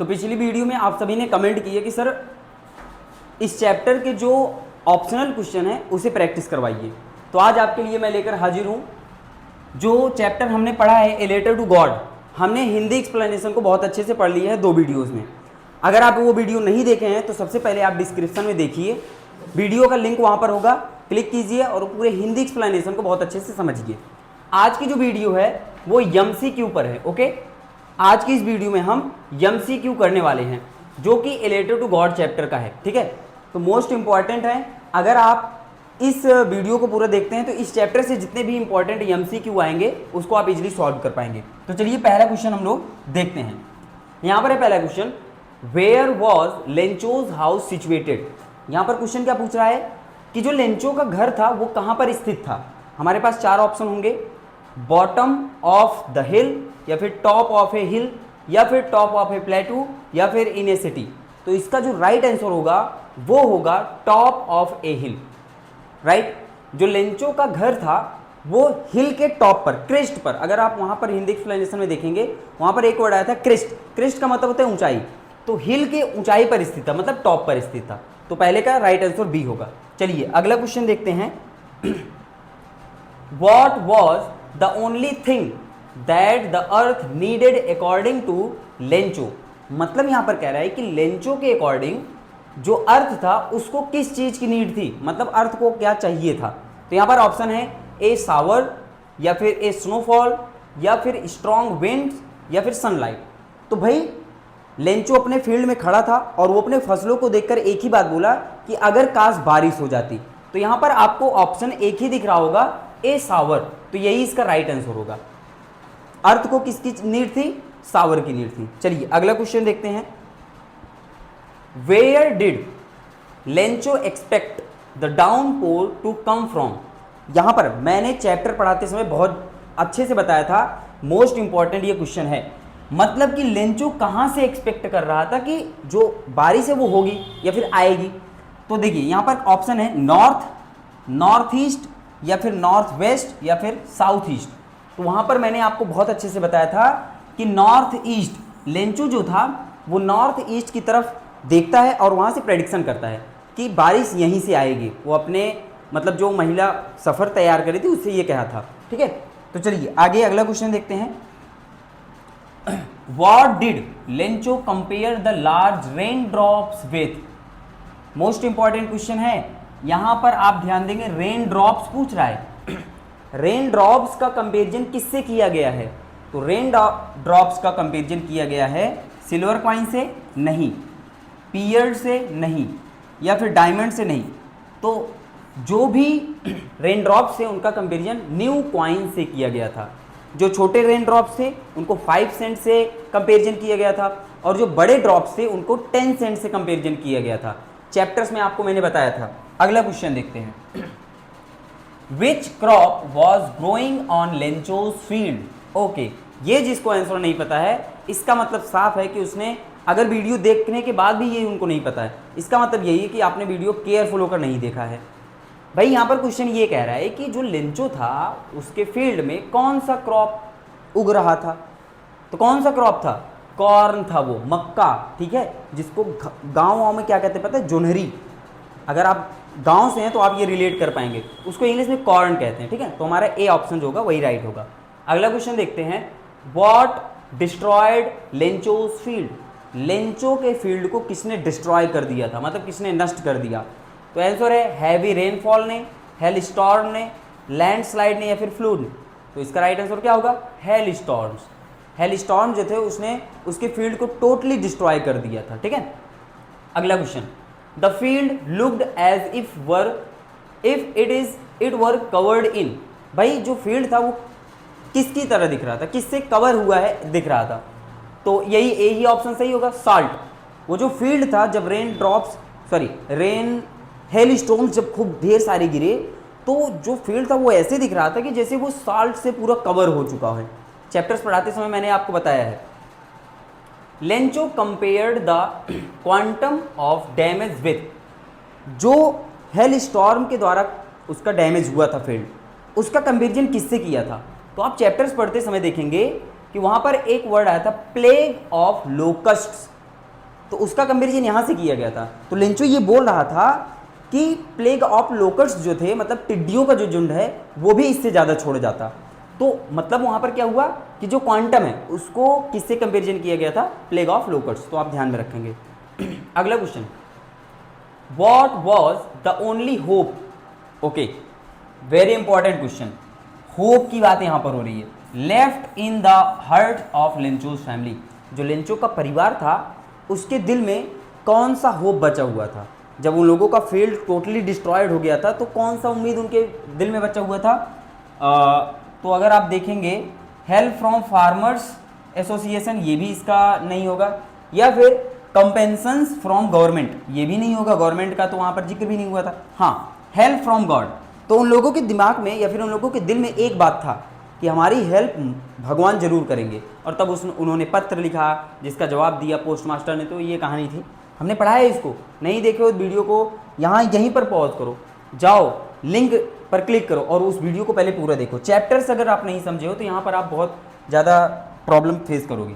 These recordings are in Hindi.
तो पिछली वीडियो में आप सभी ने कमेंट किए कि सर इस चैप्टर के जो ऑप्शनल क्वेश्चन है उसे प्रैक्टिस करवाइए। तो आज आपके लिए मैं लेकर हाजिर हूँ। जो चैप्टर हमने पढ़ा है ए लेटर टू गॉड, हमने हिंदी एक्सप्लेनेशन को बहुत अच्छे से पढ़ लिया है 2 वीडियोज़ में। अगर आप वो वीडियो नहीं देखे हैं तो सबसे पहले आप डिस्क्रिप्शन में देखिए, वीडियो का लिंक वहाँ पर होगा, क्लिक कीजिए और पूरे हिंदी एक्सप्लेनेशन को बहुत अच्छे से समझिए। आज की जो वीडियो है वो एमसीक्यू पर है। ओके, आज की इस वीडियो में हम एमसीक्यू करने वाले हैं जो कि a letter to God chapter का है। ठीक है, तो मोस्ट इंपॉर्टेंट है। अगर आप इस वीडियो को पूरा देखते हैं तो इस चैप्टर से जितने भी इंपॉर्टेंट एमसीक्यू आएंगे उसको आप इजीली सॉल्व कर पाएंगे। तो चलिए पहला क्वेश्चन हम लोग देखते हैं। यहाँ पर है पहला question, where was Lencho's house situated. यहाँ पर क्वेश्चन क्या पूछ रहा है कि जो लेंचो का घर था वो कहाँ पर स्थित था। हमारे पास 4 ऑप्शन होंगे, बॉटम ऑफ द हिल, या फिर टॉप ऑफ ए हिल, या फिर टॉप ऑफ ए प्लेटू, या फिर इन ए सिटी। तो इसका जो राइट आंसर होगा वो होगा top of A hill. Right, जो लेंचो का घर था वो हिल के टॉप पर, क्रेस्ट पर। अगर आप वहां पर हिंदी एक्सप्लेनेशन में देखेंगे वहां पर एक वर्ड आया था क्रेस्ट। क्रेस्ट का मतलब होता है ऊंचाई, तो हिल के ऊंचाई पर स्थित था, मतलब टॉप पर स्थित था। तो पहले का राइट आंसर बी होगा। चलिए अगला क्वेश्चन देखते हैं। What was the only thing that the earth needed according to Lencho. मतलब यहां पर कह रहा है कि लेंचो के अकॉर्डिंग जो अर्थ था उसको किस चीज की नीड थी, मतलब अर्थ को क्या चाहिए था। तो यहां पर ऑप्शन है ए शावर, या फिर ए स्नोफॉल, या फिर स्ट्रॉन्ग विंड्स, या फिर सनलाइट। तो भाई लेंचो अपने फील्ड में खड़ा था और वो अपने फसलों को देखकर एक ही बात बोला कि अगर काश बारिश हो जाती। तो यहां पर आपको ऑप्शन एक ही दिख रहा होगा, ए शावर। तो यही इसका राइट आंसर होगा। अर्थ को किसकी नीड थी, शावर की नीड थी। चलिए अगला क्वेश्चन देखते हैं। Where did Lencho expect the downpour to come from. यहां पर मैंने चैप्टर पढ़ाते समय बहुत अच्छे से बताया था, मोस्ट इंपॉर्टेंट ये क्वेश्चन है। मतलब कि लेंचो कहां से एक्सपेक्ट कर रहा था कि जो बारिश है वो होगी या फिर आएगी। तो देखिए यहां पर ऑप्शन है नॉर्थ, नॉर्थ ईस्ट, या फिर नॉर्थ वेस्ट, या फिर साउथ ईस्ट। तो वहां पर मैंने आपको बहुत अच्छे से बताया था कि नॉर्थ ईस्ट, लेंचो जो था वो नॉर्थ ईस्ट की तरफ देखता है और वहां से प्रेडिक्शन करता है कि बारिश यहीं से आएगी। वो अपने मतलब जो महिला सफ़र तैयार करी थी उससे ये कहा था। ठीक है, तो चलिए आगे अगला क्वेश्चन देखते हैं। What did Lencho compare the large rain drops with. Most important question है। यहां पर आप ध्यान देंगे, रेन ड्रॉप्स पूछ रहा है। रेन ड्रॉप्स का कंपेरिजन किससे किया गया है। तो रेन ड्रॉप्स का कंपेरिजन किया गया है सिल्वर कॉइन से नहीं, पीयर्ड से नहीं, या फिर डायमंड से नहीं। तो जो भी रेन ड्रॉप्स थे उनका कंपेरिजन न्यू कॉइन से किया गया था। जो छोटे रेन ड्रॉप्स थे उनको 5 सेंट से कंपेरिजन किया गया था, और जो बड़े ड्रॉप्स थे उनको 10 सेंट से कंपेरिजन किया गया था। चैप्टर्स में आपको मैंने बताया था। अगला क्वेश्चन देखते हैं। Which crop was growing on Lencho's field. Okay, ये जिसको आंसर नहीं पता है इसका मतलब साफ है कि उसने, अगर वीडियो देखने के बाद भी ये उनको नहीं पता है, इसका मतलब यही है कि आपने वीडियो केयरफुल होकर नहीं देखा है। भाई यहाँ पर क्वेश्चन ये कह रहा है कि जो लेंचो था उसके फील्ड में कौन सा क्रॉप उग रहा था। तो कौन सा क्रॉप था, कॉर्न था, वो मक्का। ठीक है, जिसको गाँव में क्या कहते हैं पता है, जोन्हरी। अगर आप गांव से हैं तो आप ये रिलेट कर पाएंगे, उसको इंग्लिश में कॉर्न कहते हैं। ठीक है, तो हमारा ए ऑप्शन जो होगा वही राइट होगा। अगला क्वेश्चन देखते हैं। What destroyed Lencho's field. Lencho के फील्ड को किसने डिस्ट्रॉय कर दिया था, मतलब किसने नष्ट कर दिया। तो आंसर है हैवी रेनफॉल ने, हेल स्टॉर्म ने, लैंडस्लाइड ने, या फिर फ्लूड ने। तो इसका राइट आंसर क्या होगा, हेल स्टॉर्म्स। हेल स्टॉर्म जो थे उसने उसके फील्ड को टोटली डिस्ट्रॉय कर दिया था। ठीक है, अगला question. The field looked as if it were covered in. भाई जो फील्ड था वो किसकी तरह दिख रहा था, किससे कवर हुआ है दिख रहा था। तो यही ए ही ऑप्शन सही होगा, साल्ट। वो जो फील्ड था जब हेल स्टोन्स जब खूब ढेर सारे गिरे तो जो फील्ड था वो ऐसे दिख रहा था कि जैसे वो साल्ट से पूरा कवर हो चुका है। चैप्टर्स पढ़ाते समय मैंने आपको बताया है। Lencho compared the quantum of damage with. जो हेल स्टॉर्म के द्वारा उसका डैमेज हुआ था फील्ड, उसका कंपेरिजन किससे किया था। तो आप चैप्टर्स पढ़ते समय देखेंगे कि वहां पर एक वर्ड आया था, प्लेग ऑफ लोकस्ट्स। तो उसका कंपेरिजन यहाँ से किया गया था। तो लेंचो ये बोल रहा था कि प्लेग ऑफ लोकस्ट जो थे, मतलब टिड्डियों का जो झुंड है वो भी इससे ज़्यादा छोड़ जाता। तो मतलब वहाँ पर क्या हुआ कि जो क्वांटम है उसको किससे कंपेरिजन किया गया था, प्लेग ऑफ लोकस्ट। तो आप ध्यान में रखेंगे। अगला question, what was the only hope, okay very important question, hope की बात यहाँ पर हो रही है, left in the heart of Lencho's family, जो लेंचो का परिवार था उसके दिल में कौन सा होप बचा हुआ था। जब उन लोगों का फील्ड टोटली डिस्ट्रॉयड हो गया था तो कौन सा उम्मीद उनके दिल में बचा हुआ था। तो अगर आप देखेंगे हेल्प फ्रॉम फार्मर्स एसोसिएशन, ये भी इसका नहीं होगा, या फिर कंपेंसन्स फ्रॉम गवर्नमेंट, ये भी नहीं होगा, गवर्नमेंट का तो वहाँ पर जिक्र भी नहीं हुआ था। हाँ, हेल्प फ्रॉम गॉड, तो उन लोगों के दिमाग में या फिर उन लोगों के दिल में एक बात था कि हमारी हेल्प भगवान जरूर करेंगे, और तब उन्होंने पत्र लिखा जिसका जवाब दिया पोस्ट मास्टर ने। तो ये कहानी थी, हमने पढ़ा है इसको, नहीं देखे हो वीडियो को यहाँ यहीं पर पॉज करो, जाओ लिंक पर क्लिक करो और उस वीडियो को पहले पूरा देखो। चैप्टर्स अगर आप नहीं समझे हो तो यहाँ पर आप बहुत ज़्यादा प्रॉब्लम फेस करोगे।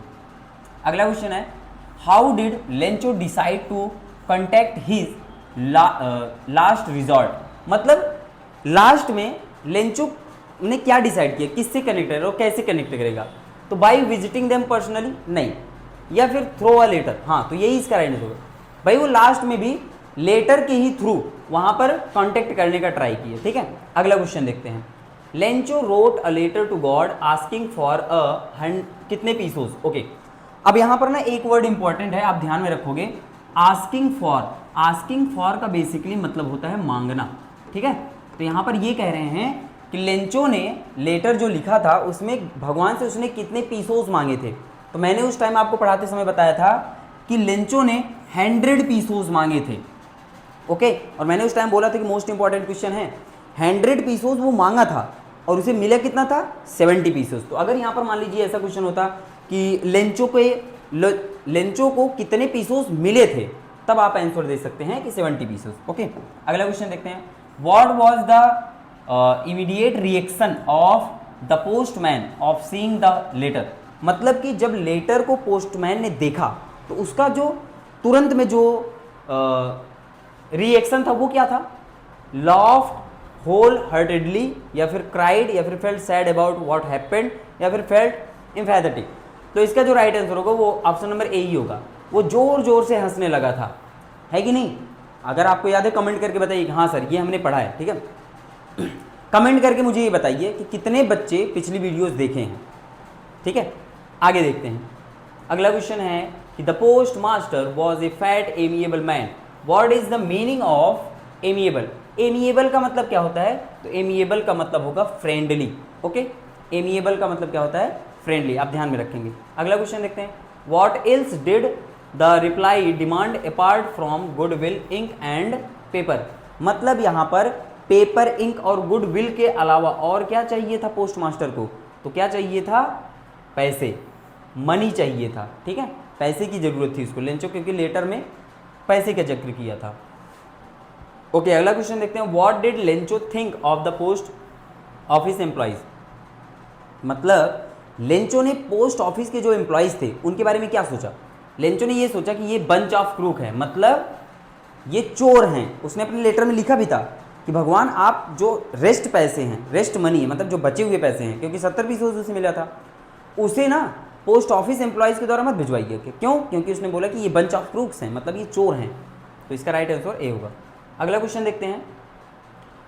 अगला क्वेश्चन है, how did Lencho decide to contact his last resort, मतलब लास्ट में लेंचो ने क्या डिसाइड किया, किससे कनेक्ट करेगा और कैसे कनेक्ट करेगा। तो बाय विजिटिंग देम पर्सनली, नहीं, या फिर थ्रो अ लेटर, हाँ तो यही इसका राइट आंसर होगा। भाई वो लास्ट में भी लेटर के ही थ्रू वहां पर कांटेक्ट करने का ट्राई किया। ठीक है, अगला क्वेश्चन देखते हैं। Lencho wrote a letter to God asking for कितने पीसोस, ओके। अब यहाँ पर ना एक वर्ड इंपॉर्टेंट है, आप ध्यान में रखोगे, आस्किंग फॉर। आस्किंग फॉर का बेसिकली मतलब होता है मांगना। ठीक है, तो यहाँ पर ये कह रहे हैं कि लेंचो ने लेटर जो लिखा था उसमें भगवान से उसने कितने पीसोस मांगे थे। तो मैंने उस टाइम आपको पढ़ाते समय बताया था कि लेंचो ने 100 पीसोस मांगे थे, ओके। और मैंने उस टाइम बोला था कि मोस्ट इंपॉर्टेंट क्वेश्चन है, 100 पीसोस वो मांगा था और उसे मिला कितना था, 70 पीसोस। तो अगर यहाँ पर मान लीजिए ऐसा क्वेश्चन होता कि लेंचो को कितने पीसोस मिले थे, तब आप आंसर दे सकते हैं कि 70 पीसोस, ओके। अगला क्वेश्चन देखते हैं, what was the immediate reaction of the postman of seeing the letter, मतलब कि जब लेटर को पोस्टमैन ने देखा तो उसका जो तुरंत में जो रिएक्शन था वो क्या था, लाफ्ड होल हार्टेडली, या फिर क्राइड, या फिर felt sad about what happened, या फिर फेल्ट एम्फैथेटिक। तो इसका जो राइट आंसर होगा वो ऑप्शन नंबर ए ही होगा, वो जोर जोर से हंसने लगा था, है कि नहीं। अगर आपको याद है कमेंट करके बताइए, हाँ सर ये हमने पढ़ा है। ठीक है, कमेंट करके मुझे ये बताइए कि कितने बच्चे पिछली वीडियोस देखे हैं। ठीक है, आगे देखते हैं। अगला क्वेश्चन है कि the post master was a fat amiable man, what is the meaning of amiable. Amiable का मतलब क्या होता है, तो एमिएबल का मतलब होगा फ्रेंडली, ओके। एमिएबल का मतलब क्या होता है, फ्रेंडली, आप ध्यान में रखेंगे। अगला क्वेश्चन देखते हैं, what else did the reply demand apart from goodwill ink and paper, मतलब यहाँ पर पेपर इंक और गुडविल के अलावा और क्या चाहिए था पोस्ट मास्टर को, तो क्या चाहिए था, पैसे, मनी चाहिए था। ठीक है, पैसे की जरूरत थी उसको लेंचो, क्योंकि लेटर में पैसे का जिक्र किया था। ओके, अगला क्वेश्चन देखते हैं, what did Lencho think of the post office employees, मतलब लेंचो ने पोस्ट ऑफिस के जो एम्प्लॉइज थे उनके बारे में क्या सोचा। लेंचो ने ये सोचा कि ये बंच ऑफ क्रूक है, मतलब ये चोर हैं। उसने अपने लेटर में लिखा भी था कि भगवान आप जो रेस्ट पैसे हैं, रेस्ट मनी है, मतलब जो बचे हुए पैसे हैं, क्योंकि 70 पीसों से मिला था, उसे ना पोस्ट ऑफिस एम्प्लॉइज के द्वारा मत भिजवाइए। क्यों, क्योंकि उसने बोला कि ये बंच ऑफ क्रूक्स हैं, मतलब ये चोर हैं। तो इसका राइट आंसर ए होगा। अगला क्वेश्चन देखते हैं,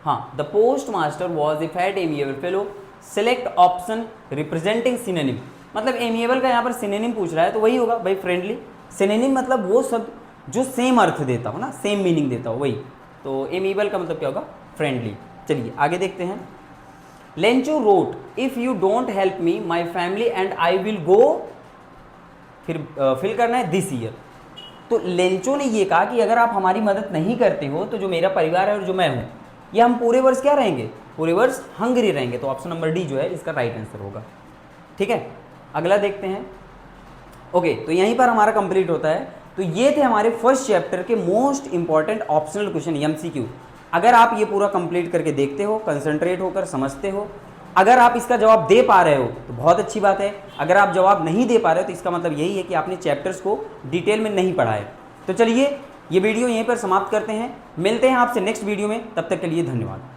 हाँ, the post master was a fat amiable fellow, select option representing synonym, मतलब एमिएबल का यहाँ पर सिनोनिम पूछ रहा है तो वही होगा भाई फ्रेंडली। सिनोनिम मतलब वो सब जो सेम अर्थ देता हो ना, सेम मीनिंग देता हो, वही। तो एमिएबल का मतलब क्या होगा, फ्रेंडली। चलिए आगे देखते हैं। Lencho wrote, if you don't help me my family and I will go, फिर फिल करना है दिस ईयर। तो लेंचो ने ये कहा कि अगर आप हमारी मदद नहीं करते हो तो जो मेरा परिवार है और जो मैं हूँ, ये हम पूरे वर्ष क्या रहेंगे, पूरे वर्ष हंगरी रहेंगे। तो ऑप्शन नंबर डी जो है इसका राइट आंसर होगा। ठीक है, अगला देखते हैं। ओके, तो यहीं पर हमारा कंप्लीट होता है। तो ये थे हमारे फर्स्ट चैप्टर के most important optional question MCQ. अगर आप ये पूरा कंप्लीट करके देखते हो, कंसंट्रेट होकर समझते हो, अगर आप इसका जवाब दे पा रहे हो तो बहुत अच्छी बात है। अगर आप जवाब नहीं दे पा रहे हो तो इसका मतलब यही है कि आपने चैप्टर्स को डिटेल में नहीं पढ़ा है। तो चलिए ये वीडियो यहीं पर समाप्त करते हैं, मिलते हैं आपसे नेक्स्ट वीडियो में, तब तक के लिए धन्यवाद।